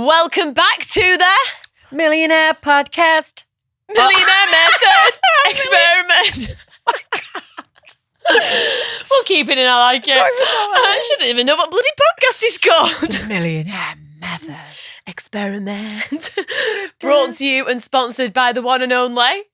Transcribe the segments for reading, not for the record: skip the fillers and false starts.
Welcome back to the Millionaire podcast. Millionaire Method Experiment. Oh my God. We'll keep it in, I like it. I shouldn't even know what bloody podcast is called. Millionaire Method Experiment. Brought to you and sponsored by the one and only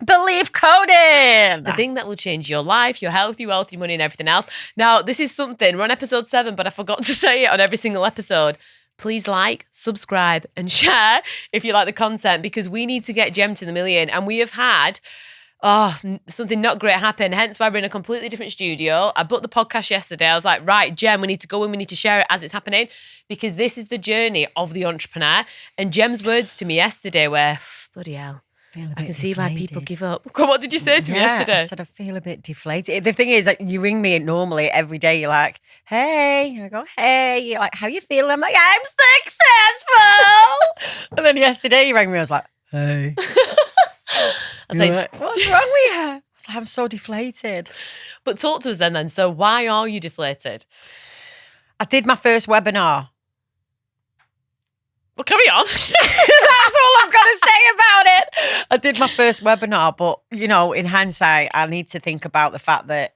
Belief Coding. the thing that will change your life, your health, your wealth, your money and everything else. Now, this is something, we're on episode 7, but I forgot to say it on every single episode. Please like, subscribe and share if you like the content, because we need to get Jem to the million. And we have had something not great happen, hence why we're in a completely different studio. I booked the podcast yesterday. I was like, right, Jem, we need to go in, we need to share it as it's happening, because this is the journey of the entrepreneur. And Jem's words to me yesterday were, bloody hell, I can see why people give up. What did you say to me yesterday? I said I feel a bit deflated. The thing is, like, you ring me normally every day. You're like, "Hey," I go, "Hey." You're like, "How you feeling?" I'm like, "I'm successful." And then yesterday you rang me. I was like, "Hey." I was like, "What's wrong with you?" I was like, "I'm so deflated." but talk to us then. So why are you deflated? I did my first webinar. Well, carry on. That's all I've got to say about it. I did my first webinar, but, you know, in hindsight, I need to think about the fact that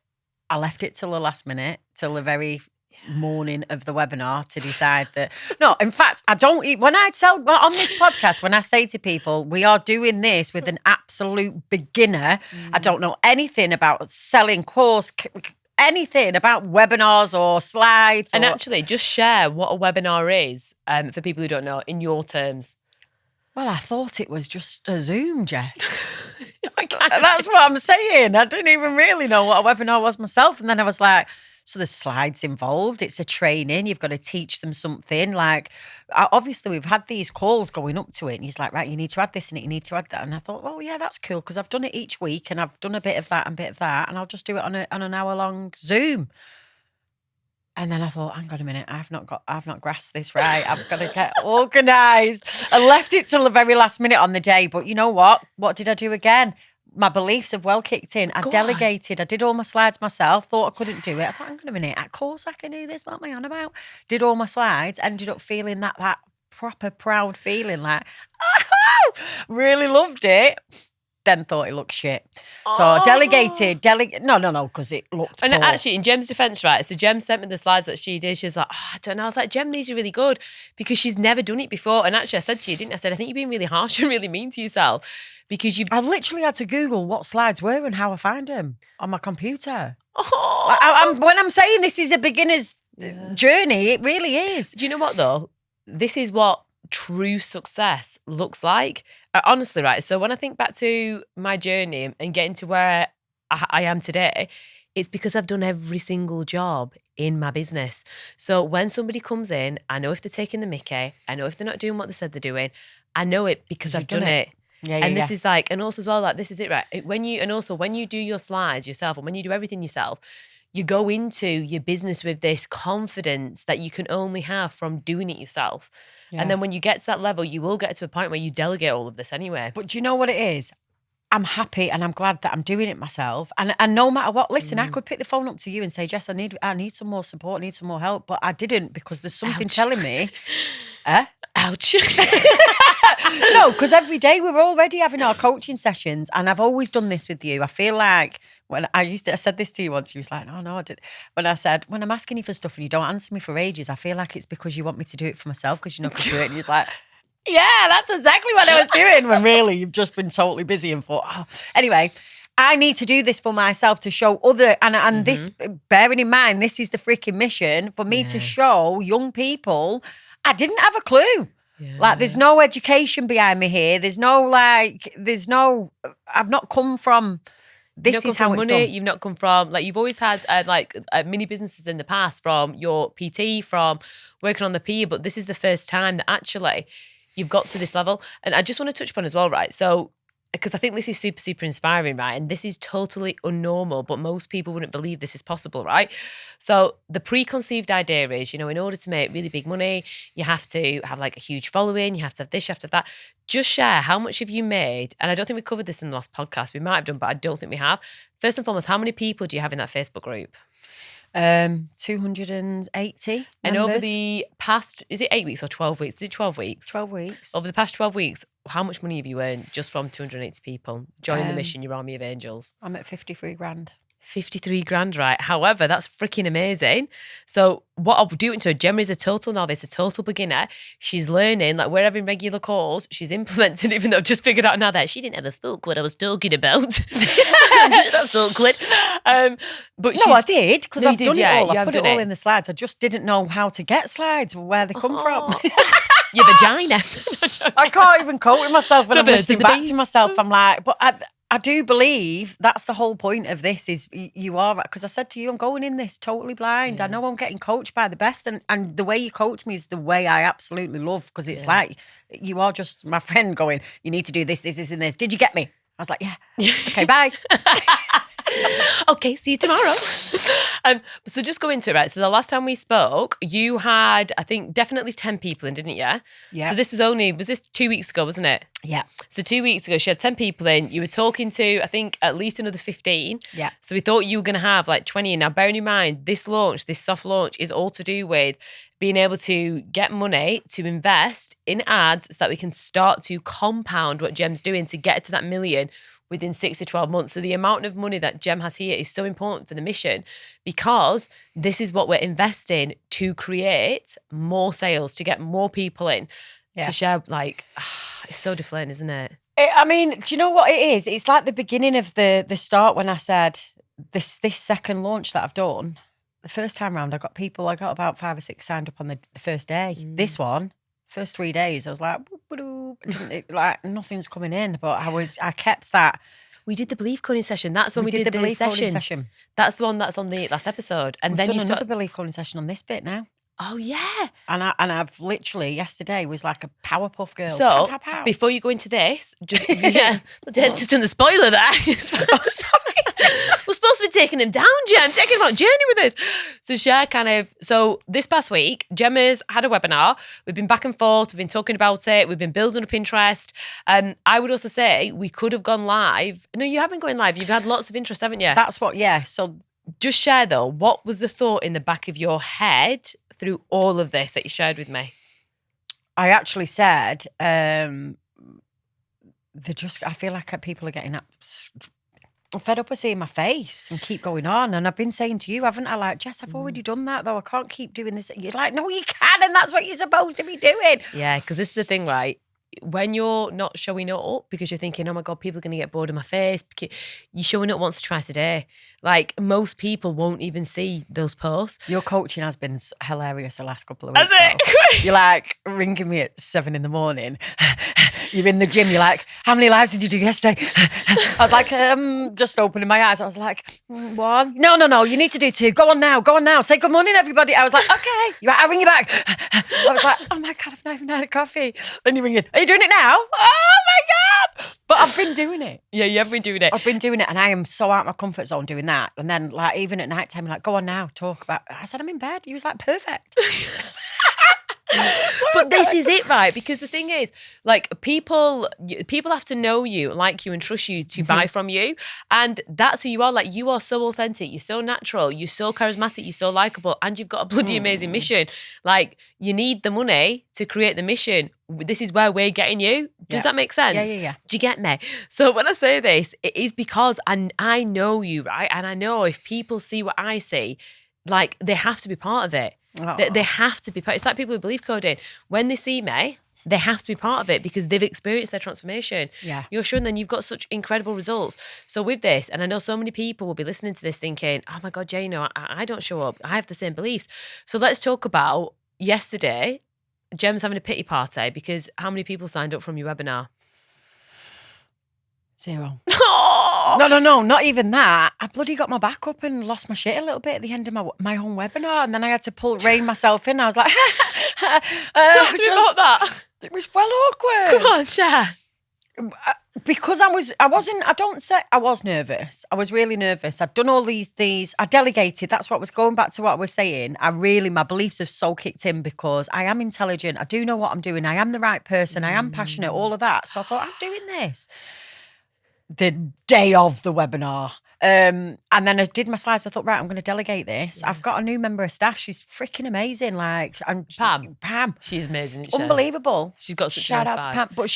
I left it till the last minute, till the very morning of the webinar to decide that. No, in fact, I don't eat. When I tell, well, on this podcast, when I say to people, we are doing this with an absolute beginner, I don't know anything about selling course, anything about webinars or slides. And actually, just share what a webinar is for people who don't know in your terms. Well, I thought it was just a Zoom, Jess. That's That's what I'm saying. I didn't even really know what a webinar was myself. And then I was like, so there's slides involved. It's a training. You've got to teach them something. Like, obviously, we've had these calls going up to it. And he's like, right, you need to add this in it. You need to add that. And I thought, well, yeah, that's cool, because I've done it each week and I've done a bit of that and a bit of that. And I'll just do it on an hour-long Zoom. And then I thought, hang on a minute, I've not grasped this right. I've got to get organised. I left it till the very last minute on the day. But you know what? What did I do again? My beliefs have well kicked in. I delegated. I did all my slides myself. Thought I couldn't do it. I thought, hang on a minute, of course I can do this. What am I on about? Did all my slides. Ended up feeling that proper proud feeling, like, oh, really loved it. Then thought it looked shit. So I delegated. No, because it looked And poor. actually, in Jem's defence, right, so Jem sent me the slides that she did. She was like, I don't know. I was like, Jem, these are really good, because she's never done it before. And actually, I said to you, didn't I? I said, I think you're being really harsh and really mean to yourself, because you've... I've literally had to Google what slides were and how I find them on my computer. When I'm saying this is a beginner's journey, it really is. Do you know what, though? This is what true success looks like. Honestly, right? So when I think back to my journey and getting to where I am today, it's because I've done every single job in my business. So when somebody comes in, I know if they're taking the mickey, I know if they're not doing what they said they're doing. I know it because I've done it. And this is like, and also as well, like, this is it, right? When you do your slides yourself, and when you do everything yourself, you go into your business with this confidence that you can only have from doing it yourself. Yeah. And then when you get to that level, you will get to a point where you delegate all of this anyway. But do you know what it is? I'm happy and I'm glad that I'm doing it myself. And no matter what, listen, I could pick the phone up to you and say, Jess, I need some more support, I need some more help. But I didn't, because there's something telling me. Ouch. No, because every day we're already having our coaching sessions, and I've always done this with you. I feel like when I said this to you once, you was like, no, I did. When I said, when I'm asking you for stuff and you don't answer me for ages, I feel like it's because you want me to do it for myself, because you know I can do it. And you're like, yeah, that's exactly what I was doing. When really you've just been totally busy and thought, oh. Anyway, I need to do this for myself to show other, and this, bearing in mind, this is the freaking mission for me to show young people. I didn't have a clue. Yeah. Like, there's no education behind me here. I've not come from, this is how it's done. You've not come from, like, you've always had mini businesses in the past, from your PT, from working on the PE, but this is the first time that actually you've got to this level. And I just want to touch upon as well, right? So, because I think this is super, super inspiring, right? And this is totally unnormal, but most people wouldn't believe this is possible, right? So the preconceived idea is, in order to make really big money, you have to have like a huge following, you have to have this, you have to have that. Just share, how much have you made? And I don't think we covered this in the last podcast. We might have done, but I don't think we have. First and foremost, how many people do you have in that Facebook group? 280 And members. over the past, is it 8 weeks or 12 weeks? Is it 12 weeks? 12 weeks. Over the past 12 weeks, how much money have you earned just from 280 people joining the mission, your army of angels? I'm at 53 grand. 53 grand, right? However, that's freaking amazing. So what I'll do to her, Gemma is a total novice, a total beginner. She's learning, like, we're having regular calls. She's implementing, even though I've just figured out now that she didn't have a thought what I was talking about. That's awkward. But No, I did, because No, you I've did, done yeah. it all. You I have put it done all it. in the slides. I just didn't know how to get slides, where they come from. Your vagina. I can't even cope with myself when The I'm birds listening and the back bees. to myself. I'm like, but I do believe that's the whole point of this is you are, because I said to you, I'm going in this totally blind. I know I'm getting coached by the best, and the way you coach me is the way I absolutely love, because it's like you are just my friend going, you need to do this, this, this, and this. Did you get me? I was like, yeah. Okay, bye. Okay, see you tomorrow. So just go into it, right? So the last time we spoke, you had, I think, definitely 10 people in, didn't you? Yeah. So this was this 2 weeks ago, wasn't it? Yeah. So 2 weeks ago, she had 10 people in. You were talking to, I think, at least another 15. Yeah. So we thought you were going to have like 20 in. Now, bearing in mind, this launch, this soft launch, is all to do with being able to get money to invest in ads so that we can start to compound what Gem's doing to get to that million within 6 to 12 months. So the amount of money that Gem has here is so important for the mission, because this is what we're investing to create more sales, to get more people in. Yeah. To share, like, it's so deflating, isn't it? I mean, do you know what it is? It's like the beginning of the start when I said this second launch that I've done. The first time round, I got about 5 or 6 signed up on the first day. This one, first 3 days, I was like, like nothing's coming in. But I kept that. We did the belief coding session. That's when we did the belief coding session. That's the one that's on the last episode. And We've then done you another belief coding session on this bit now. Oh yeah. And I've literally yesterday was like a Powerpuff Girl. So Pow, pow, pow. before you go into this, just just done the spoiler there. Sorry. We're supposed to be taking them down, Gem, taking them on a journey with us. So share so this past week, Gemma's had a webinar. We've been back and forth. We've been talking about it. We've been building up interest. I would also say we could have gone live. No, you haven't gone live. You've had lots of interest, haven't you? That's what, yeah. So just share though, what was the thought in the back of your head through all of this that you shared with me? I actually said, I feel like people are getting fed up of seeing my face and keep going on. And I've been saying to you, haven't I, like, Jess, I've already done that though. I can't keep doing this. You're like, no, you can. And that's what you're supposed to be doing. Yeah, because this is the thing, right? When you're not showing up because you're thinking, oh my God, people are going to get bored of my face, you're showing up once or twice a day. Like, most people won't even see those posts. Your coaching has been hilarious the last couple of weeks. Has it? You're like ringing me at 7 a.m. You're in the gym. You're like, how many lives did you do yesterday? I was like, just opening my eyes. I was like, 1. No. You need to do 2. Go on now. Say good morning, everybody. I was like, okay. You're like, I'll ring you back. I was like, oh my God, I've not even had a coffee. Then you ring in. Are you doing it now? Oh my God. But I've been doing it. Yeah, you have been doing it. I've been doing it, and I am so out of my comfort zone doing that. And then, like, even at night time, like, go on now, talk about. I said, I'm in bed. He was like, perfect. But this is it, right? Because the thing is, like, people have to know you, like you, and trust you to buy from you. And that's who you are. Like, you are so authentic. You're so natural. You're so charismatic. You're so likable. And you've got a bloody amazing mission. Like, you need the money to create the mission. This is where we're getting you. Does that make sense? Yeah. Do you get me? So when I say this, it is because I know you, right? And I know if people see what I see, like, they have to be part of it. They have to be part. It's like people with belief coding. When they see me, they have to be part of it because they've experienced their transformation. Yeah. You're showing them you've got such incredible results. So with this, and I know so many people will be listening to this thinking, oh my God, Jay, I don't show up. I have the same beliefs. So let's talk about yesterday. Gem's having a pity party because how many people signed up from your webinar? 0. No, not even that. I bloody got my back up and lost my shit a little bit at the end of my own webinar, and then I had to rein myself in. I was like, talk to me about that. It was well awkward. Come on, share. Because I was nervous. I was really nervous. I'd done all these, I delegated. That's what was going back to what I was saying. My beliefs have so kicked in because I am intelligent. I do know what I'm doing. I am the right person. I am passionate, all of that. So I thought, I'm doing this. The day of the webinar, And then I did my slides. I thought, right, I'm going to delegate this. I've got a new member of staff. She's freaking amazing. Like, and Pam. She's amazing, isn't she? Unbelievable. She's got such Shout a out nice to vibe. Pam. But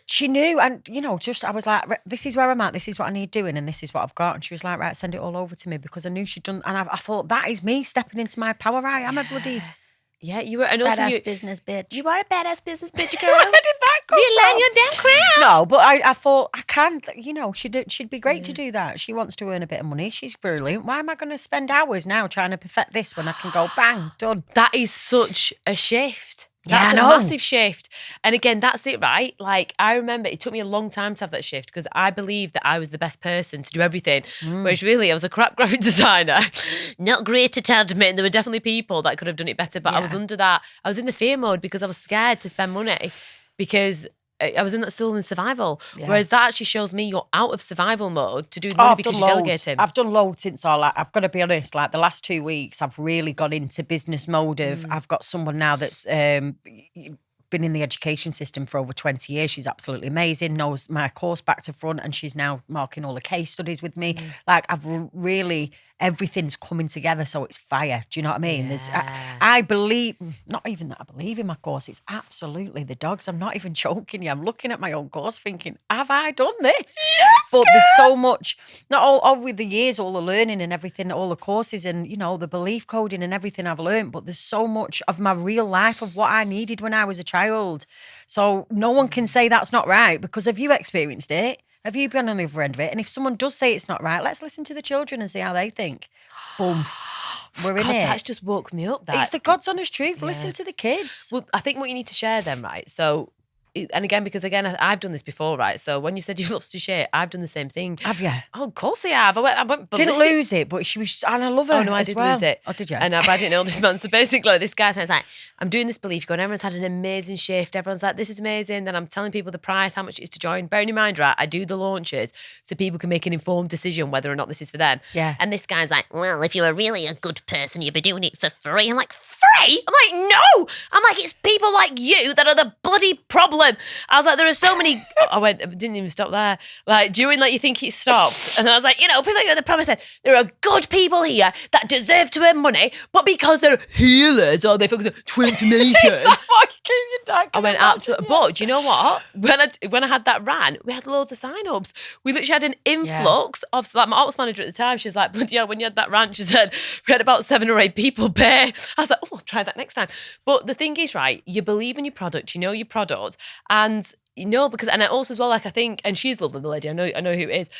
she knew, and I was like, this is where I'm at, this is what I need doing, and this is what I've got. And she was like, right, send it all over to me, because I knew she'd done, and I thought, that is me stepping into my power. I am a bloody you were, and also badass business bitch. You are a badass business bitch, girl. Where did that come Realign from? your damn crown. No, but I thought I can. She'd be great to do that. She wants to earn a bit of money. She's brilliant. Why am I going to spend hours now trying to perfect this when I can go bang done? That is such a shift. Yeah, That's I a know. massive shift. And again, that's it, right? Like, I remember it took me a long time to have that shift because I believed that I was the best person to do everything, whereas really I was a crap graphic designer. Not great at admin. There were definitely people that could have done it better, but I was under that. I was in the fear mode because I was scared to spend money because I was in that still in survival. Yeah. Whereas that actually shows me you're out of survival mode to do the money I've because done you're loads. delegating. I've done loads since I've got to be honest, like the last 2 weeks, I've really got into business mode of, I've got someone now that's been in the education system for over 20 years. She's absolutely amazing, knows my course back to front, and she's now marking all the case studies with me. Like, I've really, everything's coming together, so it's fire. Do you know what I mean? There's, I believe, not even that I believe in my course, it's absolutely the dogs. I'm not even joking you. I'm looking at my own course thinking, have I done this? Yes, but there's so much, not all over the years, all the learning and everything, all the courses and, the belief coding and everything I've learned, but there's so much of my real life of what I needed when I was a child. So no one can say that's not right, because have you experienced it? Have you been on the other end of it? And if someone does say it's not right, let's listen to the children and see how they think. Boom. We're in it. That's just woke me up. It's the God's honest truth. Listen to the kids. Well, I think what you need to share them, right? So, and again, because again, I've done this before, right? So when you said you love to share, I've done the same thing. Have you? Oh, of course I have. I went Didn't lose it, but she was, and I love her. Oh no, I as did well. lose it. Oh, did you? And I didn't know this man. So basically, this guy says like, I'm doing this belief going. Everyone's had an amazing shift. Everyone's like, this is amazing. Then I'm telling people the price, how much it is to join. Bearing in mind, right, I do the launches so people can make an informed decision whether or not this is for them. Yeah. And this guy's like, well, if you were really a good person, you'd be doing it for free. I'm like, free? I'm like, no. I'm like, it's people like you that are the bloody problem. I was like, there are so many. I didn't even stop there. Like, during like you think it stopped, and then I was like, people like you are the problem. I said, there are good people here that deserve to earn money, but because they're healers or they focus on true information. I went absolutely. But do you know what? When I had that ran, we had loads of sign-ups. We literally had an influx of, like, my ops manager at the time, she was like, bloody hell, when you had that rant, she said, we had about 7 or 8 people pay. I was like, oh, I'll try that next time. But the thing is, right, you believe in your product, you know your product, and because, and I also as well, like, I think, and she's lovely, the lady, I know who it is.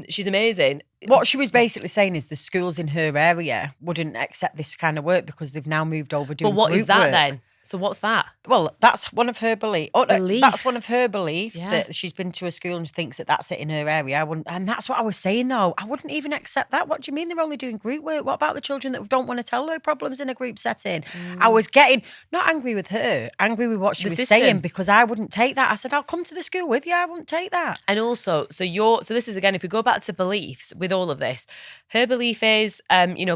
She's amazing. What she was basically saying is the schools in her area wouldn't accept this kind of work because they've now moved over doing But what is that work. then? So what's that? Well, that's one of her Belief. That's one of her beliefs, Yeah. that she's been to a school and thinks that that's it in her area. And that's what I was saying though. I wouldn't even accept that. What do you mean they're only doing group work? What about the children that don't want to tell their problems in a group setting? I was getting not angry with her, angry with what she The was system. saying, because I wouldn't take that. I said, I'll come to the school with you. I wouldn't take that. And also, so this is, again, if we go back to beliefs with all of this, her belief is,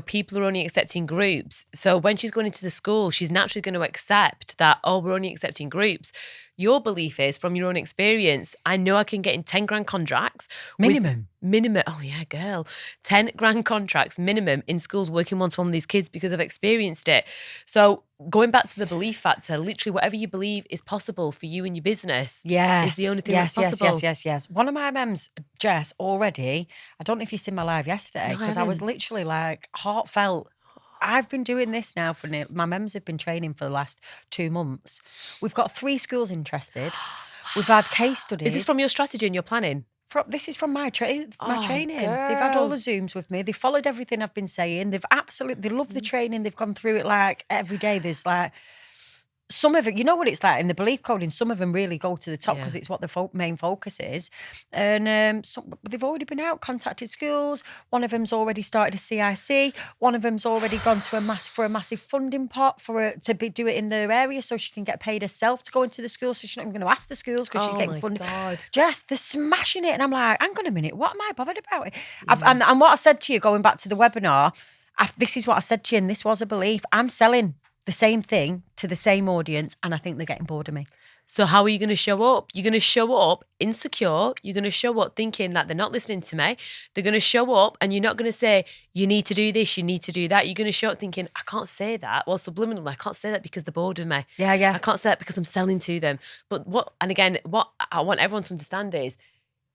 people are only accepting groups. So when she's going into the school, she's naturally going to accept that, oh, we're only accepting groups. Your belief is, from your own experience, I know I can get in 10 grand contracts. Minimum. Oh yeah, girl. 10 grand contracts minimum in schools working one-to-one with these kids because I've experienced it. So going back to the belief factor, literally whatever you believe is possible for you and your business is the only thing that's possible. Yes. One of my mems, Jess, already, I don't know if you've seen my live yesterday, No, I because I was haven't. literally like heartfelt. I've been doing this now for my mems have been training for the last 2 months. We've got 3 schools interested. We've had case studies. Is this from your strategy and your planning? This is from my training. Oh, They've had all girl. the Zooms with me. They followed everything I've been saying. They love the training. They've gone through it like every day. There's like some of it, you know what it's like in the belief coding, some of them really go to the top because it's what the main focus is. And they've already been out, contacted schools. One of them's already started a CIC. One of them's already gone to a massive funding pot do it in their area so she can get paid herself to go into the school. So she's not even going to ask the schools because she's getting funded. God. Just they're smashing it. And I'm like, hang on a minute, what am I bothered about it? And what I said to you going back to the webinar, this is what I said to you, and this was a belief. I'm selling. the same thing to the same audience, and I think they're getting bored of me. So how are you going to show up? You're going to show up insecure. You're going to show up thinking that they're not listening to me. They're going to show up and you're not going to say, you need to do this, you need to do that. You're going to show up thinking, I can't say that. Well, subliminally, I can't say that because they're bored of me. Yeah. I can't say that because I'm selling to them. But what I want everyone to understand is,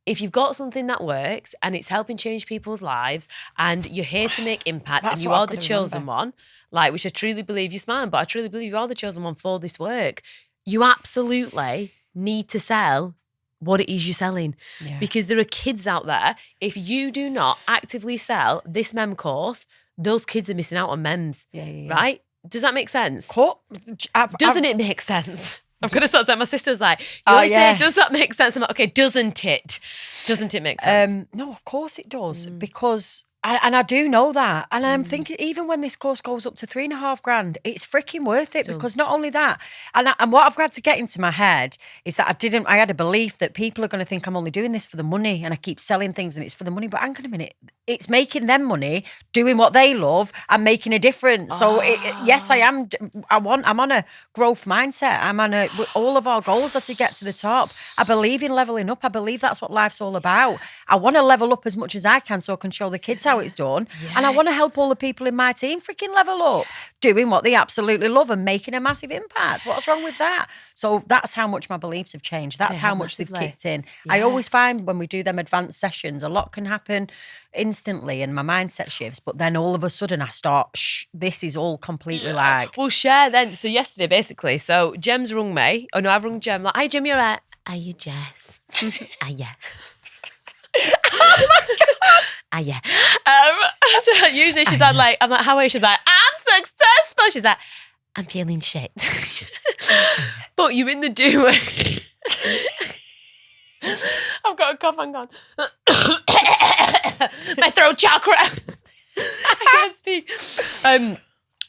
if you've got something that works and it's helping change people's lives and you're here to make impact and you are the chosen one, like, which I truly believe, you're smiling, but I truly believe you are the chosen one for this work, you absolutely need to sell what it is you're selling. Yeah. Because there are kids out there, if you do not actively sell this mem course, those kids are missing out on mems, right? Does that make sense? Doesn't it make sense? I'm going to start saying, my sister was like, you always say, does that make sense? I'm like, okay, doesn't it? Doesn't it make sense? No, of course it does, because I do know that. And I'm thinking, even when this course goes up to $3,500, it's freaking worth it, because not only that, and what I've had to get into my head is that I had a belief that people are going to think I'm only doing this for the money, and I keep selling things and it's for the money. But hang on a minute, it's making them money, doing what they love and making a difference. So yes, I am. I'm on a growth mindset. All of our goals are to get to the top. I believe in leveling up. I believe that's what life's all about. I want to level up as much as I can so I can show the kids how it's done. Yes. And I want to help all the people in my team freaking level up, doing what they absolutely love and making a massive impact. What's wrong with that? So that's how much my beliefs have changed. That's how much they've kicked in. Yeah. I always find when we do them advanced sessions, a lot can happen instantly and my mindset shifts, but then all of a sudden I start, this is all completely like... We'll share then. So yesterday, basically, so Jem's rung me. Oh no, I've rung Jem. Like, hi Jem, you're right. Are you Jess? Yeah. Oh my God. Yeah. So usually she's like, I'm like, how are you? She's like, I'm successful. She's like, I'm feeling shit. But you're in the doer. I've got a cough, hang on. My throat chakra. I can't speak.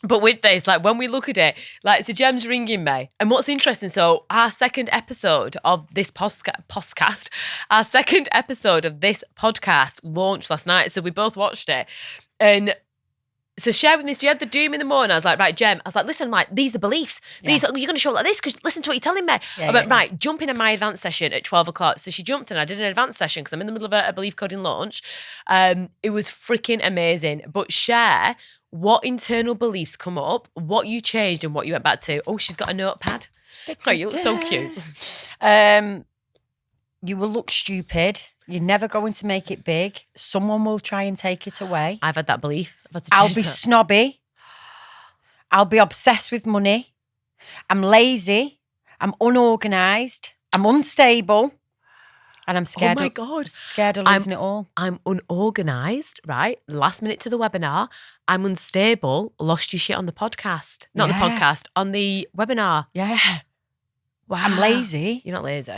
But with this, like, when we look at it, like, so Jem's ringing me. And what's interesting, so our second episode of this podcast, our second episode of this podcast launched last night. So we both watched it. And so share with me, so you had the doom in the morning. I was like, right, Jem, I was like, listen, like, these are beliefs. These are, you're going to show up like this because listen to what you're telling me. I went, right, jump in my advanced session at 12 o'clock. So she jumped in. I did an advanced session because I'm in the middle of a belief coding launch. It was freaking amazing. But share what internal beliefs come up, what you changed and what you went back to. Oh, she's got a notepad. Oh, you look so cute. You will look stupid. You're never going to make it big. Someone will try and take it away. I've had that belief. I'll be snobby. I'll be obsessed with money. I'm lazy. I'm unorganised. I'm unstable. And I'm scared. Oh my God. Scared of losing it all. I'm unorganised, right? Last minute to the webinar. I'm unstable. Lost your shit on the podcast. Not the podcast, on the webinar. Yeah. Wow. I'm lazy. You're not lazy.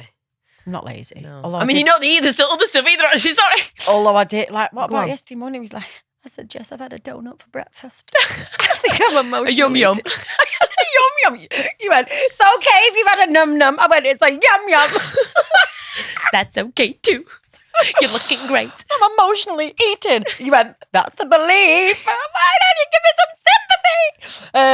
I'm not lazy. No. I mean, you're not the other stuff either, actually, sorry. Although I did, like, what about yesterday morning? He was like, I said, Jess, I've had a donut for breakfast. I think I'm emotional. A yum-yum. A yum-yum. You went, it's okay if you've had a num-num. I went, it's like yum-yum. That's okay too. You're looking great. I'm emotionally eating. You went, that's the belief. Why don't you give me some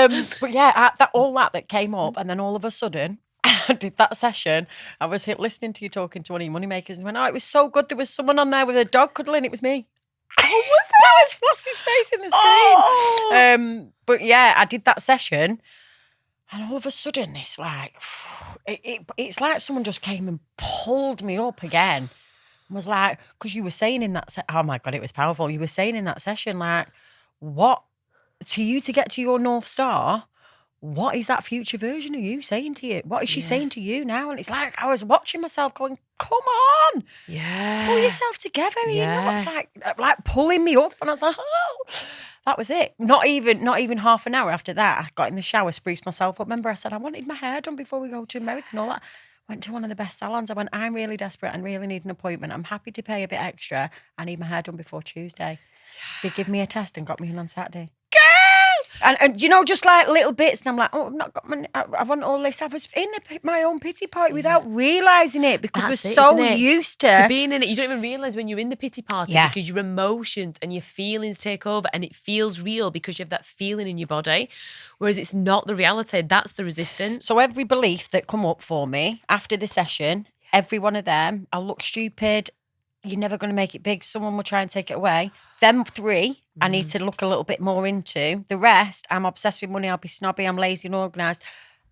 sympathy? But yeah, all that came up, and then all of a sudden, I did that session. I was listening to you talking to one of your moneymakers and went, oh, it was so good. There was someone on there with a dog cuddling. It was me. Oh, was it? That was Flossie's face in the screen. Oh. But yeah, I did that session. And all of a sudden, it's like, it's like someone just came and pulled me up again. And was like, because you were saying in that, oh my God, it was powerful. You were saying in that session, like, what, to you to get to your North Star, what is that future version of you saying to you? What is she saying to you now? And it's like, I was watching myself going, come on. Yeah. Pull yourself together. Yeah. You know, it's like pulling me up. And I was like, oh, that was it. Not even half an hour after that, I got in the shower, spruced myself up. Remember, I said, I wanted my hair done before we go to America and all that. Went to one of the best salons. I went, I'm really desperate and really need an appointment. I'm happy to pay a bit extra. I need my hair done before Tuesday. They give me a test and got me in on Saturday. Girl, And you know, just like little bits, and I'm like, oh, I've not got I want all this. I was in my own pity party without realising it because That's we're it, so isn't it? used To being in it, you don't even realise when you're in the pity party Yeah. because your emotions and your feelings take over and it feels real because you have that feeling in your body. Whereas it's not the reality. That's the resistance. So every belief that come up for me after the session, every one of them, I'll look stupid. You're never going to make it big. Someone will try and take it away. Them three, I need to look a little bit more into. The rest, I'm obsessed with money. I'll be snobby. I'm lazy and organised.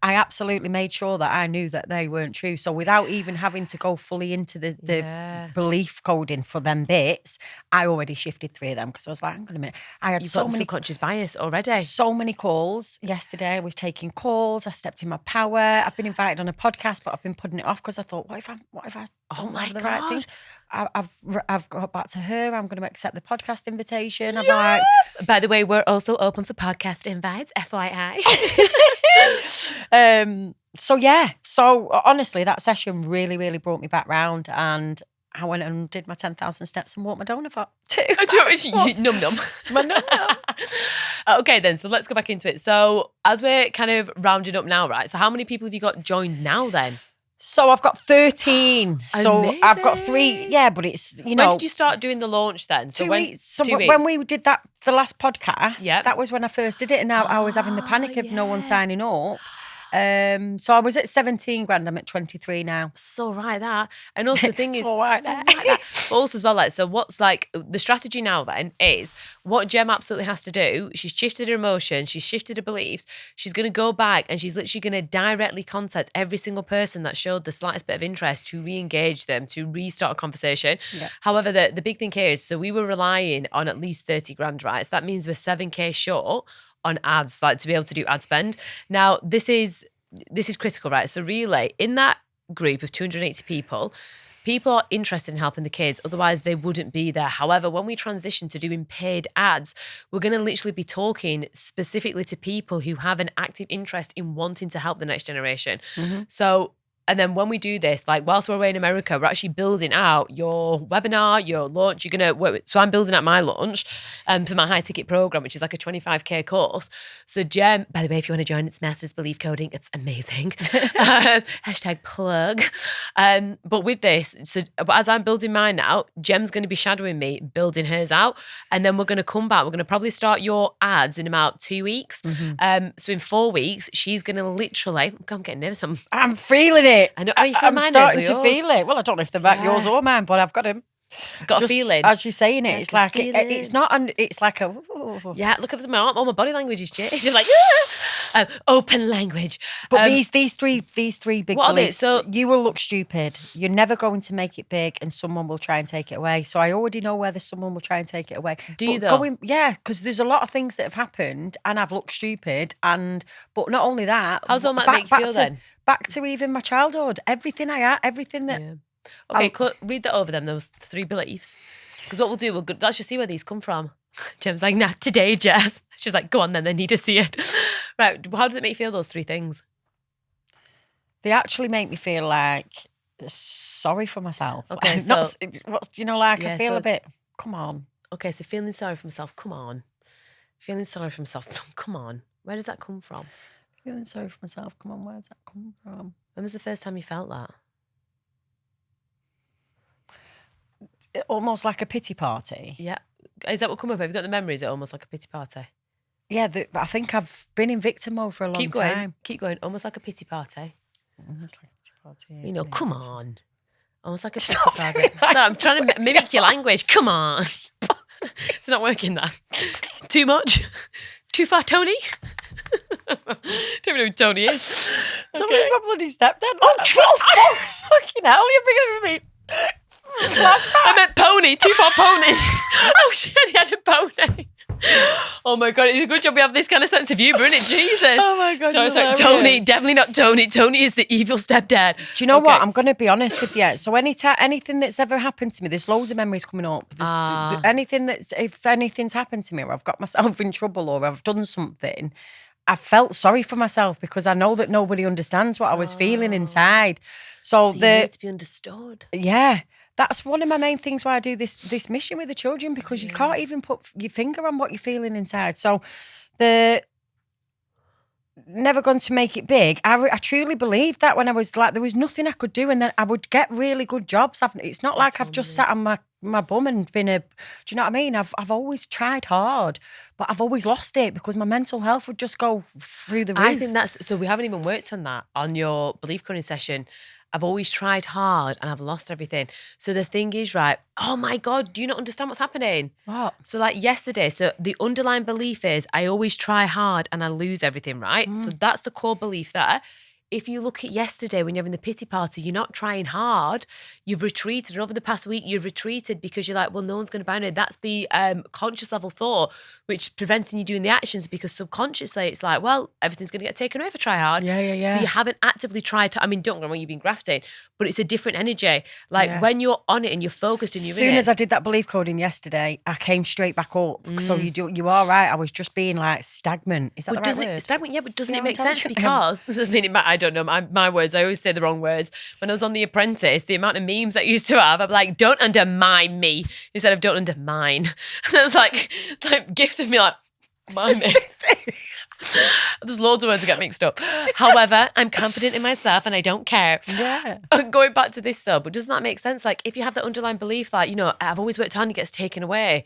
I absolutely made sure that I knew that they weren't true. So without even having to go fully into the belief coding for them bits, I already shifted 3 of them because I was like, hang on a minute. I had You've so got the many subconscious bias already. so many calls yesterday. I was taking calls. I stepped in my power. I've been invited on a podcast, but I've been putting it off because I thought, what if I don't have the right things? I've got back to her. I'm going to accept the podcast invitation. I'm like, By the way, we're also open for podcast invites, FYI. so yeah. So honestly, that session really, really brought me back round, and I went and did my 10,000 steps and walked my donut for 2 hours. Num. My num. Okay, then. So let's go back into it. So as we're kind of rounding up now, right? So how many people have you got joined now then? So I've got 13. So I've got 3. Amazing. Yeah, but it's, you know. When did you start doing the launch then? So 2 when, weeks. So 2 weeks. when we did the last podcast, Yep. that was when I first did it, and I was having the panic of no one signing up. So I was at 17 grand. I'm at 23 now. So right that. And also the thing is, So right so there. right that. But also as well, like, so what's like the strategy now then is what Jem absolutely has to do. She's shifted her emotions, she's shifted her beliefs. She's going to go back and she's literally going to directly contact every single person that showed the slightest bit of interest to re-engage them, to restart a conversation. Yeah. However, the big thing here is, so we were relying on at least 30 grand, right? So that means we're 7K short on ads, like to be able to do ad spend. Now, this is critical, right? So really, in that group of 280 people are interested in helping the kids. Otherwise, they wouldn't be there. However, when we transition to doing paid ads, we're going to literally be talking specifically to people who have an active interest in wanting to help the next generation. So, and then when we do this, like whilst we're away in America, we're actually building out your webinar, your launch. You're going to work with, so I'm building out my launch for my high ticket program, which is like a 25K course. So Jem, by the way, if you want to join, it's Masters Belief Coding. It's amazing. Hashtag plug. But with this, but as I'm building mine out, Jem's going to be shadowing me, building hers out. And then we're going to come back. We're going to probably start your ads in about 2 weeks. So in 4 weeks, she's going to literally, I'm getting nervous. I'm feeling it. I know. Are you feeling I'm my starting nerves or to yours? feel it. Well, I don't know if they're back yours or mine, but I've got them. Got a Just feeling. as you're saying it, Yeah, it's just like feeling. it's not. It's like a. Yeah, look at this. All my body language is changed. She's like, open language. But these three big what are they? beliefs. So- you will look stupid. You're never going to make it big, and someone will try and take it away. So I already know whether someone will try and take it away. Do you though? Yeah, because there's a lot of things that have happened, and I've looked stupid. But not only that. How's all that make you feel then? Back to even my childhood. Everything I had, everything that. Yeah. Okay, read that over them, those 3 beliefs. Because what we'll do, let's just see where these come from. Jem's like, nah, today, Jess. She's like, go on then, they need to see it. Right, how does it make you feel, those 3 things? They actually make me feel like sorry for myself. Okay, Not, what's I Yeah, feel so- a bit. Come on. Okay, so feeling sorry for myself, come on. Feeling sorry for myself, come on. Where does that come from? Feeling sorry for myself. Come on, where does that come from? When was the first time you felt that? Almost like a pity party. Yeah. Is that what come up? Have you got the memories? Is it almost like a pity party? Yeah, I think I've been in victim mode for a long Keep going. time. Keep going. Almost like a pity party. Almost like a pity party. You know, come on. Almost like a pity Stop party. doing that. No, I'm trying to mimic your language. Come on. It's not working, that. Too much? Too far, Tony? Don't even know who Tony is. Somebody's my bloody stepdad. Oh, fucking hell, you're bigger than me. I meant pony. Too far, pony. Oh, shit, he had a pony. Oh my God, it's a good job we have this kind of sense of humour, isn't it? Jesus. Oh my God, Sorry, you're sorry. hilarious. Tony, definitely not Tony. Tony is the evil stepdad. Do you know Okay. what? I'm going to be honest with you. So anything that's ever happened to me, there's loads of memories coming up. If anything's happened to me, or I've got myself in trouble, or I've done something, I felt sorry for myself because I know that nobody understands what I was feeling inside. So you need to be understood. yeah. That's one of my main things why I do this mission with the children, because you can't even put your finger on what you're feeling inside. So the never going to make it big. I truly believed that when I was like, there was nothing I could do, and then I would get really good jobs. It's not like I've just sat on my bum and been do you know what I mean? I've always tried hard, but I've always lost it because my mental health would just go through the roof. I think so we haven't even worked on that on your belief coding session. I've always tried hard and I've lost everything. So the thing is, right, oh my God, do you not understand what's happening? What? So like yesterday, so the underlying belief is I always try hard and I lose everything, right? So that's the core belief there. If you look at yesterday when you're having the pity party, you're not trying hard, you've retreated. And over the past week, you've retreated because you're like, well, no one's going to buy it. That's the conscious level thought, which is preventing you doing the actions, because subconsciously it's like, well, everything's going to get taken away if I try hard. Yeah. So you haven't actively tried to, I mean, don't get me wrong, you've been grafting, but it's a different energy. Like when you're on it and you're focused and you're as soon as I did that belief coding yesterday, I came straight back up. So you are right. I was just being like stagnant. Is that the right word? Stagnant, yeah, but doesn't it make sense? Because, I mean, I don't know, my words, I always say the wrong words. When I was on The Apprentice, the amount of memes I used to have, I'm like, don't undermine me, instead of don't undermine. And it was like gifted me like, mind me. There's loads of words that get mixed up. However, I'm confident in myself and I don't care. Yeah. Going back to this though, but doesn't that make sense? Like if you have that underlying belief, like, you know, I've always worked hard and it gets taken away,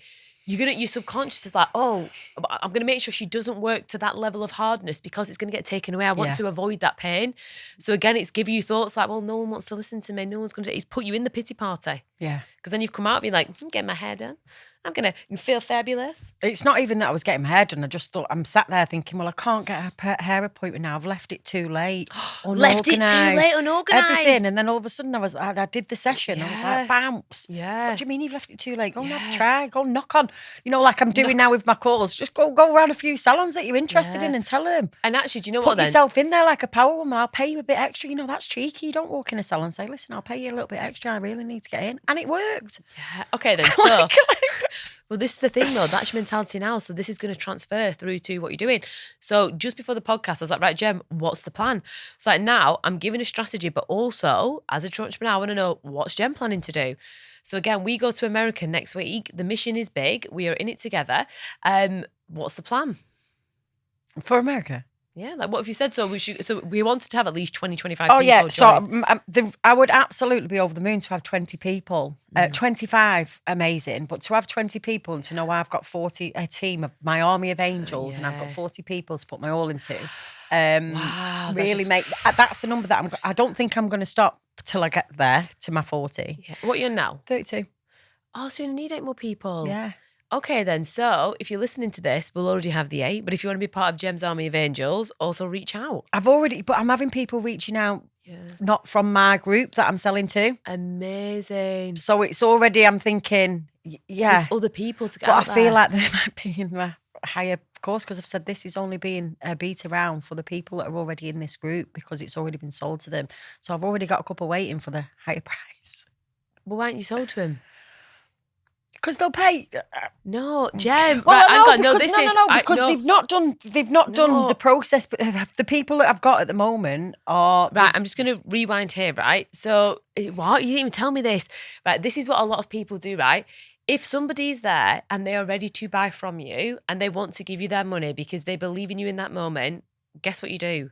your subconscious is like, oh, I'm going to make sure she doesn't work to that level of hardness because it's going to get taken away. I want to avoid that pain. So again, it's give you thoughts like, well, no one wants to listen to me. No one's going to, it's put you in the pity party. Yeah. Because then you've come out being like, I'm getting my hair done. I'm going to feel fabulous. It's not even that I was getting my hair done. I just thought, I'm sat there thinking, well, I can't get a hair appointment now. I've left it too late. Left it too late, unorganised. Everything. And then all of a sudden I did the session. I was like, bounce. Yeah. What do you mean you've left it too late? Go and have a try. Go knock on. You know, like I'm doing now with my calls. Just go around a few salons that you're interested in and tell them. And actually, do you know what Put yourself in there like a power woman. I'll pay you a bit extra. You know, that's cheeky. You don't walk in a salon and say, listen, I'll pay you a little bit extra. I really need to get in. And it worked. Yeah. Okay, then. So, well, this is the thing though. That's your mentality now. So this is going to transfer through to what you're doing. So just before the podcast, I was like, right, Jem, what's the plan? So like now I'm giving a strategy, but also as a entrepreneur, I want to know what's Jem planning to do. So again, we go to America next week. The mission is big. We are in it together. What's the plan? For America? Yeah, like what have you said? So we wanted to have at least 20, 25 people. Oh yeah, so I would absolutely be over the moon to have 20 people. 25, amazing. But to have 20 people and to know I've got a team of my army of angels and I've got 40 people to put my all into. Wow, really that's the number that I don't think I'm going to stop till I get there to my 40. Yeah. What are you now? 32. Oh, so you need 8 more people. Yeah. Okay, then. So if you're listening to this, we'll already have the 8. But if you want to be part of Jem's Army of Angels, also reach out. But I'm having people reaching out, not from my group that I'm selling to. Amazing. So it's already, I'm thinking, There's other people to get out there. But I feel like they might be in my higher course because I've said this is only being a beta round for the people that are already in this group because it's already been sold to them. So I've already got a couple waiting for the higher price. Well, why aren't you sold to him? Because they'll pay. No, Jem. Well, right, because they've not done the process. But the people that I've got at the moment are right. I'm just going to rewind here, right? So, what? You didn't even tell me this, right? This is what a lot of people do, right? If somebody's there and they are ready to buy from you and they want to give you their money because they believe in you in that moment, guess what you do?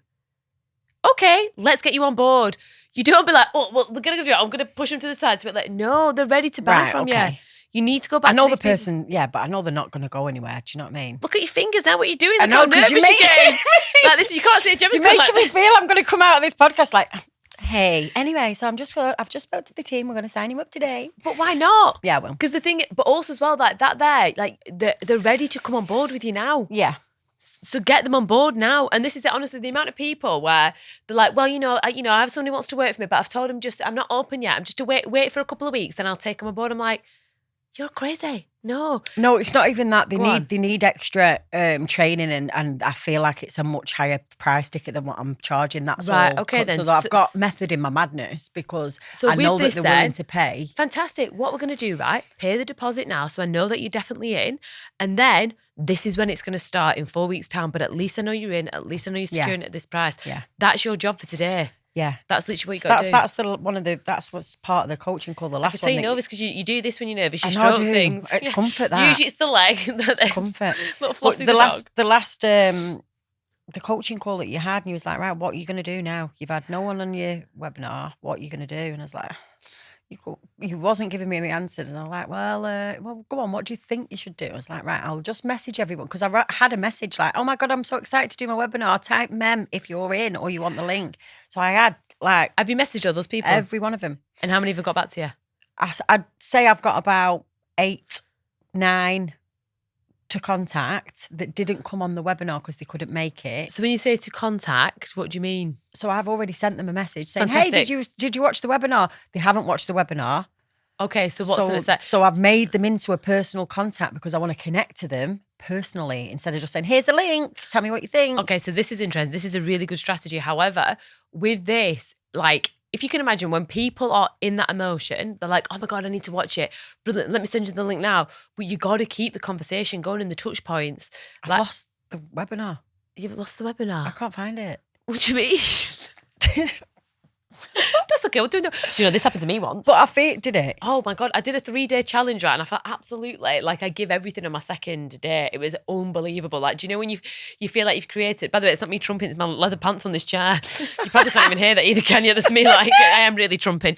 Okay, let's get you on board. You don't be like, oh, well, they're going to do it. I'm going to push them to the side to be like, no, they're ready to buy from you. You need to go back. I know to the person, but I know they're not going to go anywhere. Do you know what I mean? Look at your fingers now. What are you doing? I know, because you're making like this. You can't see Gemma's. You're making me feel I'm going to come out of this podcast like, hey. Anyway, so I've just spoke to the team. We're going to sign him up today. But why not? Yeah, well, because the thing, but also as well, like they're ready to come on board with you now. Yeah. So get them on board now. And this is it, honestly, the amount of people where they're like, well, I have someone who wants to work for me, but I've told them I'm not open yet. I'm just to wait for a couple of weeks, and I'll take them on board. I'm like, you're crazy. No, it's not even that. They need extra training, and I feel like it's a much higher price ticket than what I'm charging. That's right. All. Okay, then. So I've got method in my madness because I know that they're willing to pay. Fantastic. What we're going to do, right? Pay the deposit now, so I know that you're definitely in, and then this is when it's going to start in 4 weeks' time. But at least I know you're in. At least I know you're securing at this price. Yeah, that's your job for today. Yeah. That's literally what you got to do. That's what's part of the coaching call. The I last can tell one. you're nervous because you do this when you're nervous. You I know I stroke do. things. It's comfort that. Usually it's the leg. It's comfort. Little But flossy the dog. the coaching call that you had, and you was like, right, what are you going to do now? You've had no one on your webinar. What are you going to do? And I was like, you wasn't giving me any answers. And I'm like, well, go on. What do you think you should do? I was like, right, I'll just message everyone. Because had a message like, oh my God, I'm so excited to do my webinar. Type mem if you're in or you want the link. So I had like... Have you messaged all those people? Every one of them. And how many have got back to you? I'd say I've got about 8, 9 to contact that didn't come on the webinar because they couldn't make it. So when you say to contact, what do you mean? So I've already sent them a message saying, Fantastic. hey, did you watch the webinar? They haven't watched the webinar. Okay, so what's the next step? So I've made them into a personal contact because I want to connect to them personally instead of just saying, here's the link, tell me what you think. Okay, so this is interesting. This is a really good strategy. However, with this, like, if you can imagine when people are in that emotion, they're like, oh my God, I need to watch it. Brilliant, let me send you the link now. But you got to keep the conversation going in the touch points. I've lost the webinar. You've lost the webinar? I can't find it. What do you mean? That's okay. Do you know, this happened to me once. But did it? Oh my God. I did a 3-day challenge, right? And I felt absolutely like I give everything on my second day. It was unbelievable. Like, do you know when you feel like you've created, by the way, it's not me trumping, it's my leather pants on this chair. You probably can't even hear that either, can you? That's me, like, I am really trumping.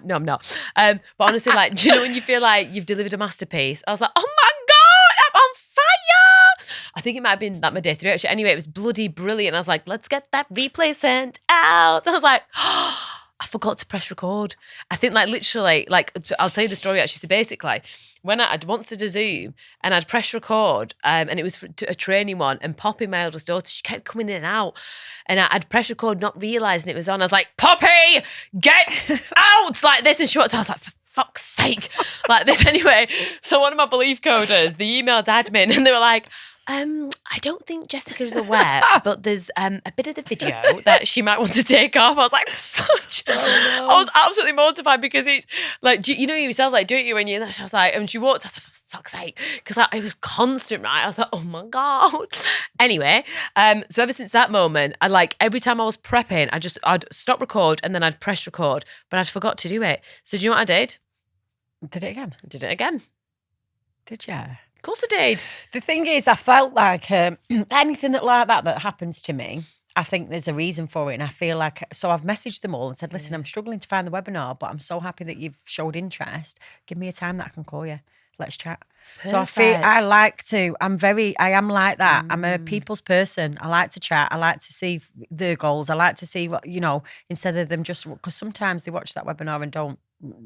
No, I'm not. But honestly, like, do you know when you feel like you've delivered a masterpiece? I was like, oh my God, I'm on fire. I think it might have been that my day 3 actually. Anyway, it was bloody brilliant. I was like, let's get that replay sent out. I was like, oh, I forgot to press record. I think like literally, like, I'll tell you the story actually. So basically, when I'd once did a Zoom and I'd press record and it was a training one, and Poppy, my eldest daughter, she kept coming in and out, and I'd press record not realising it was on. I was like, Poppy, get out, like this. And I was like, for fuck's sake, like this. Anyway, so one of my belief coders, they emailed admin and they were like, I don't think Jessica is aware, but there's a bit of the video that she might want to take off. I was like, fudge. Oh, no. I was absolutely mortified because it's like, you know yourself, like, don't you? When you, I was like, and she walked, I was like, for fuck's sake, because like, it was constant, right? I was like, oh my God. Anyway, so ever since that moment, I like every time I was prepping, I'd stop record and then I'd press record, but I'd forgot to do it. So do you know what I did? Did it again? I did it again. Did you? Of course I did. The thing is, I felt like anything that happens to me, I think there's a reason for it. And I feel like, so I've messaged them all and said, listen, I'm struggling to find the webinar, but I'm so happy that you've showed interest. Give me a time that I can call you. Let's chat. Perfect. So I feel I am like that. I'm a people's person. I like to chat. I like to see their goals. I like to see what, instead of them just, because sometimes they watch that webinar and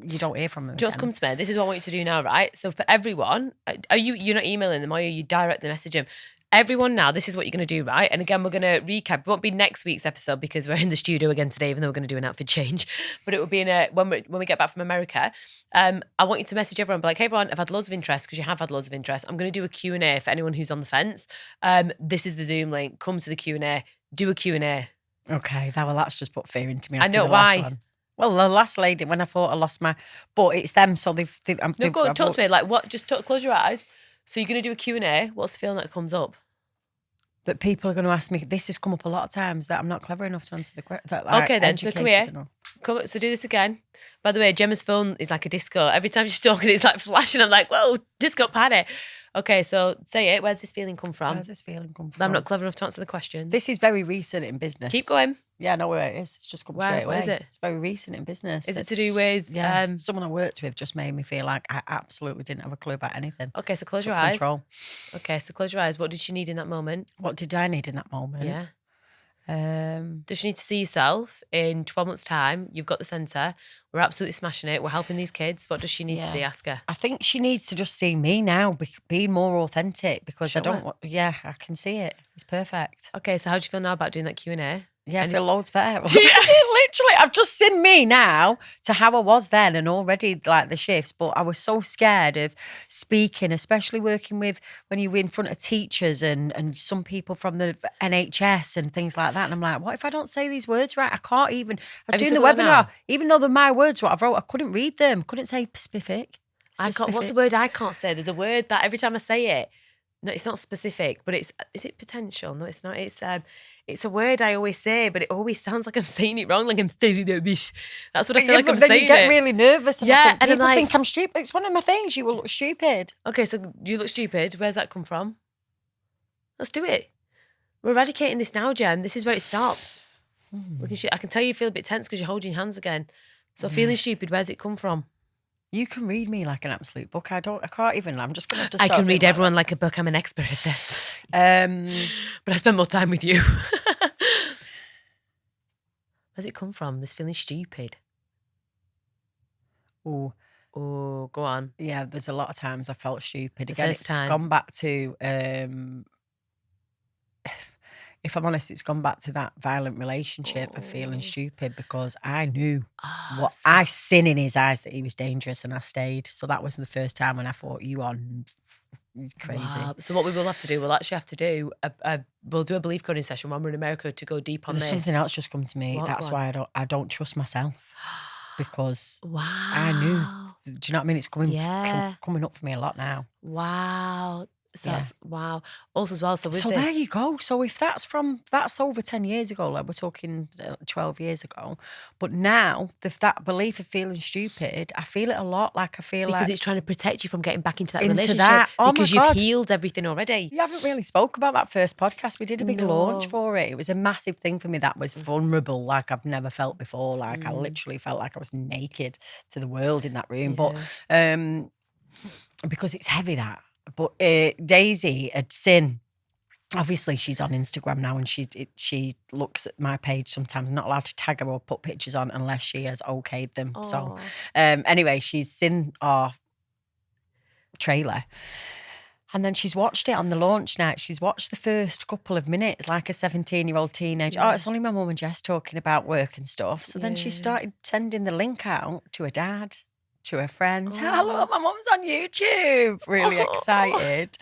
you don't hear from them. Just come to me. This is what I want you to do now, right? So for everyone, you're not emailing them, or you directly message them. Everyone now, this is what you're going to do, right? And again, we're going to recap. It won't be next week's episode because we're in the studio again today, even though we're going to do an outfit change. But it will be when we get back from America. I want you to message everyone, be like, hey everyone, I've had loads of interest, because you have had loads of interest. I'm going to do a Q&A for anyone who's on the fence. This is the Zoom link. Come to the Q&A. Do a Q&A. Okay, that's just put fear into me. I know, why? Well, the last lady, when I thought I lost but it's them, so they've no, go on, talk to me. Like, what? Just close your eyes. So you're going to do a Q&A. What's the feeling that comes up? That people are going to ask me, this has come up a lot of times, that I'm not clever enough to answer the question. Okay then, so come here. So do this again. By the way, Gemma's phone is like a disco. Every time she's talking, it's like flashing. I'm like, whoa, disco party. Okay, so say it. Where's this feeling come from? Where's this feeling come from? I'm not clever enough to answer the question. This is very recent in business. Keep going. Yeah, I know where it is. It's just come straight away. Where is it? It's very recent in business. Is it to do with... someone I worked with just made me feel like I absolutely didn't have a clue about anything. Okay, so close your eyes. Okay, so close your eyes. What did she need in that moment? What did I need in that moment? Yeah. Does you need to see yourself in 12 months' time? You've got the centre. We're absolutely smashing it. We're helping these kids. What does she need to see? Ask her. I think she needs to just see me now, being more authentic, because I can see it. It's perfect. Okay, so how do you feel now about doing that Q&A? Yeah, I feel loads better. Literally, I've just seen me now to how I was then, and already like the shifts, but I was so scared of speaking, especially working with when you're in front of teachers and some people from the NHS and things like that. And I'm like, what if I don't say these words right? I can't even. I was doing the webinar, even though they're my words, what I wrote, I couldn't read them, couldn't say specific. What's the word I can't say? There's a word that every time I say it, No, it's not specific, but is it potential? No, it's not. It's a word I always say, but it always sounds like I'm saying it wrong. Like I'm saying it. That's what I feel like but I'm then saying. you get really nervous, and I think and I'm people like, think I'm stupid. It's one of my things. You will look stupid. okay, so you look stupid. Where's that come from? Let's do it. We're eradicating this now, Jen. This is where it stops. I can tell you feel a bit tense because you're holding your hands again. So feeling stupid, where's it come from? You can read me like an absolute book. I can't even. I'm just going to have to I start can read being everyone like a book. I'm an expert at this. that. But I spend more time with you. Where's it come from? This feeling stupid. Oh, go on. yeah, there's a lot of times I felt stupid. The Again, first it's time. gone back to, if I'm honest, it's gone back to that violent relationship of feeling stupid because I knew I seen in his eyes that he was dangerous and I stayed. So that was the first time when I thought, you are crazy. Wow. So what we will have to do, we'll actually have to do, we'll do a belief coding session when we're in America to go deep on There's this. something else just come to me. What? That's why I don't trust myself because I knew. Do you know what I mean? It's coming up for me a lot now. Wow. So that's wow. Also as well. So with this, there you go. So if that's over 10 years ago, like we're talking 12 years ago, but now that belief of feeling stupid, I feel it a lot. Like I feel because like it's trying to protect you from getting back into that into relationship that. Oh because my you've God. healed everything already. You haven't really spoke about that first podcast. We did a big launch for it. It was a massive thing for me. That was vulnerable, like I've never felt before. Like I literally felt like I was naked to the world in that room. But because it's heavy that. But Daisy had seen, obviously she's on Instagram now and she looks at my page sometimes. I'm not allowed to tag her or put pictures on unless she has okayed them. Aww. So anyway, she's seen our trailer. And then she's watched it on the launch night. She's watched the first couple of minutes like a 17-year-old teenager. Oh, it's only my mum and Jess talking about work and stuff. So then she started sending the link out to her dad, to her friends. Hello, my mum's on YouTube. Really excited.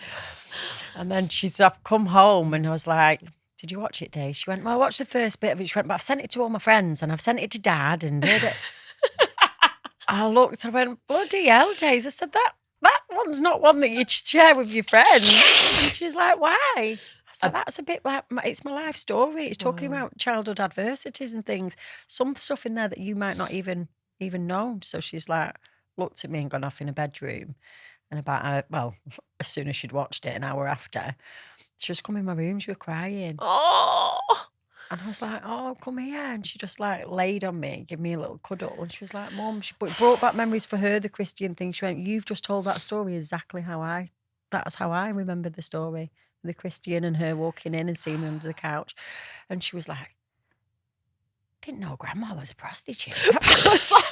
And then I've come home and I was like, did you watch it, Dave? She went, well, I watched the first bit of it. She went, but I've sent it to all my friends and I've sent it to Dad and I looked, I went, bloody hell, Days. I said, that one's not one that you'd share with your friends. And she was like, why? I said, that's a bit like, it's my life story. It's talking about childhood adversities and things. Some stuff in there that you might not even know. So she's like, looked at me and gone off in a bedroom. And as soon as she'd watched it, an hour after, she just come in my room, she was crying. Oh. And I was like, oh, come here. And she just like laid on me, gave me a little cuddle. And she was like, Mum, but it brought back memories for her, the Christian thing. She went, you've just told that story exactly that's how I remember the story. The Christian and her walking in and seeing me under the couch. And she was like, didn't know Grandma was a prostitute. I was like,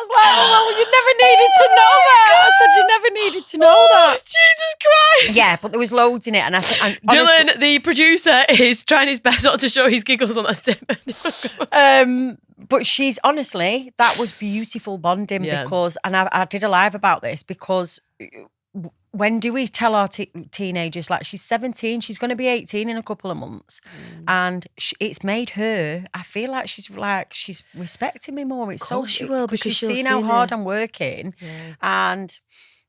oh, well, you never needed to know that. I said you never needed to know that. Jesus Christ. Yeah, but there was loads in it. And Dylan, the producer, is trying his best not to show his giggles on that statement. But she's honestly, that was beautiful bonding because, and I did a live about this because when do we tell our teenagers, like she's 17, she's going to be 18 in a couple of months. And it's made her, I feel like she's respecting me more. It's so she will because she's seen how hard I'm working. Yeah. And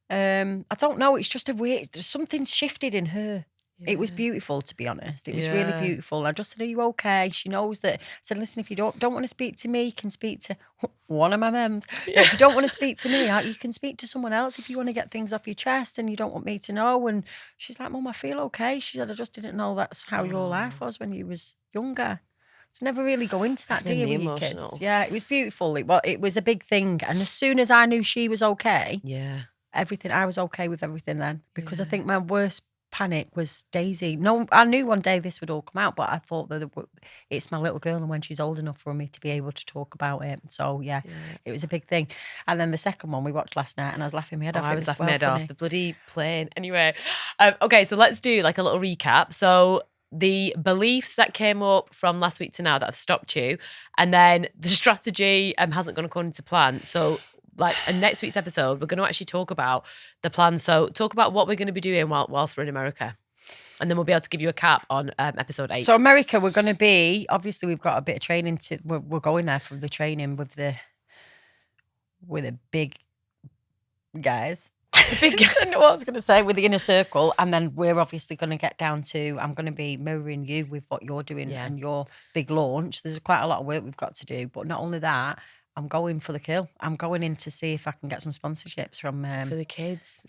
I don't know, it's just something's shifted in her. Yeah. It was beautiful, to be honest. It was really beautiful. I just said, are you okay? She knows that. I said, listen, if you don't want to speak to me, you can speak to one of my mums. Yeah. If you don't want to speak to me, you can speak to someone else if you want to get things off your chest and you don't want me to know. And she's like, Mum, I feel okay. She said, I just didn't know that's how your life was when you was younger. It's never really go into that, do you, with your kids? Yeah, it was beautiful. It was a big thing. And as soon as I knew she was okay, I was okay with everything then. Because I think my worst panic was Daisy. No, I knew one day this would all come out, but I thought that it's my little girl and when she's old enough for me to be able to talk about it. So it was a big thing. And then the second one we watched last night and I was laughing my head off. I was laughing my head off. The bloody plane. Anyway, okay, so let's do like a little recap. So the beliefs that came up from last week to now that have stopped you, and then the strategy hasn't gone according to plan. So like in next week's episode, we're going to actually talk about the plan. So talk about what we're going to be doing whilst we're in America. And then we'll be able to give you a cap on episode 8. So America, we're going to be, obviously we've got a bit of training we're going there for the training with the big guys. big I don't know what I was going to say with the inner circle. And then we're obviously going to get down to, I'm going to be mirroring you with what you're doing and your big launch. There's quite a lot of work we've got to do. But not only that, I'm going for the kill. I'm going in to see if I can get some sponsorships from for the kids.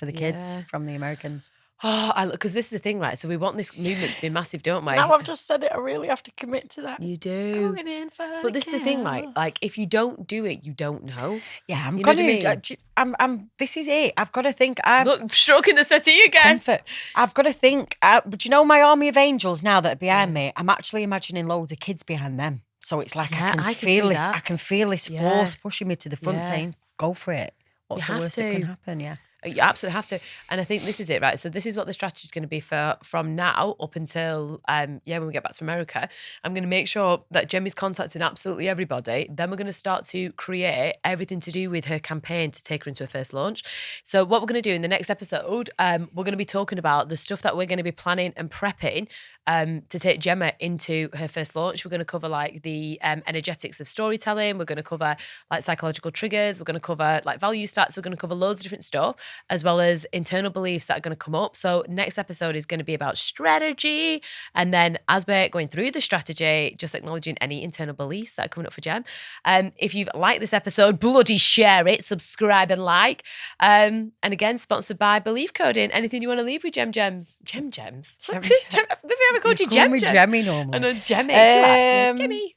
From the Americans. Oh, because this is the thing, right? So we want this movement to be massive, don't we? Now I've just said it, I really have to commit to that. You do. Going in for But this is the thing, right? Like, if you don't do it, you don't know. Yeah, I'm You know going what I mean? I'm. This is it. I've got to think. Look, stroking the settee again. Comfort. I've got to think. But you know, my army of angels now that are behind me, I'm actually imagining loads of kids behind them. So it's like I can feel this. I can feel this force pushing me to the front, saying, "Go for it. What's the worst that can happen?" Yeah. You absolutely have to. And I think this is it, right? So this is what the strategy is going to be from now up until, when we get back to America. I'm going to make sure that Jemmy's contacting absolutely everybody. Then we're going to start to create everything to do with her campaign to take her into her first launch. So what we're going to do in the next episode, we're going to be talking about the stuff that we're going to be planning and prepping to take Gemma into her first launch. We're going to cover like the energetics of storytelling. We're going to cover like psychological triggers. We're going to cover like value stats. We're going to cover loads of different stuff, as well as internal beliefs that are going to come up. So next episode is going to be about strategy. And then as we're going through the strategy, just acknowledging any internal beliefs that are coming up for Gem. If you've liked this episode, bloody share it, subscribe and like. And again, sponsored by Belief Coding. Anything you want to leave with Gems? Maybe I haven't called you Gem. Jemmy normally. I know, Jemmy. Jemmy.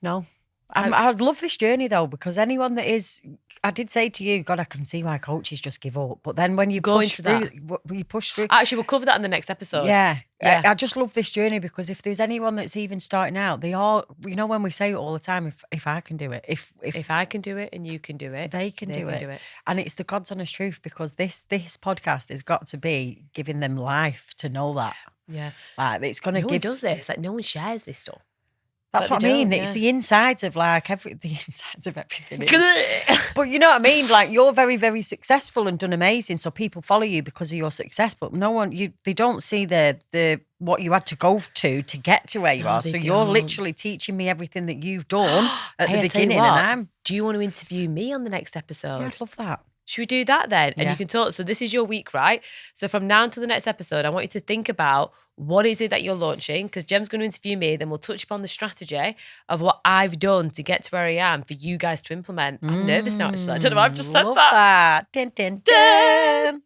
No. I'd love this journey though, because anyone that is, I did say to you, God, I can see why coaches just give up. But then when you push through, you push through. Actually, we'll cover that in the next episode. Yeah. I just love this journey because if there's anyone that's even starting out, they all, you know, when we say it all the time, if I can do it, if I can do it and you can do it, they can do it. And it's the God's honest truth, because this podcast has got to be giving them life to know that. Yeah. Like it's going to give. No one does this. Like no one shares this stuff. That's what I mean. It's the insides of like the insides of everything. But you know what I mean? Like you're very, very successful and done amazing. So people follow you because of your success. But no one, they don't see the what you had to go to get to where you are. So you're literally teaching me everything that you've done at the beginning. Do you want to interview me on the next episode? Yeah, I'd love that. Should we do that then? And you can talk. So this is your week, right? So from now until the next episode, I want you to think about what is it that you're launching, because Gem's going to interview me. Then we'll touch upon the strategy of what I've done to get to where I am for you guys to implement. I'm nervous now, actually. I don't know why I've just said that. Dun, dun, dun.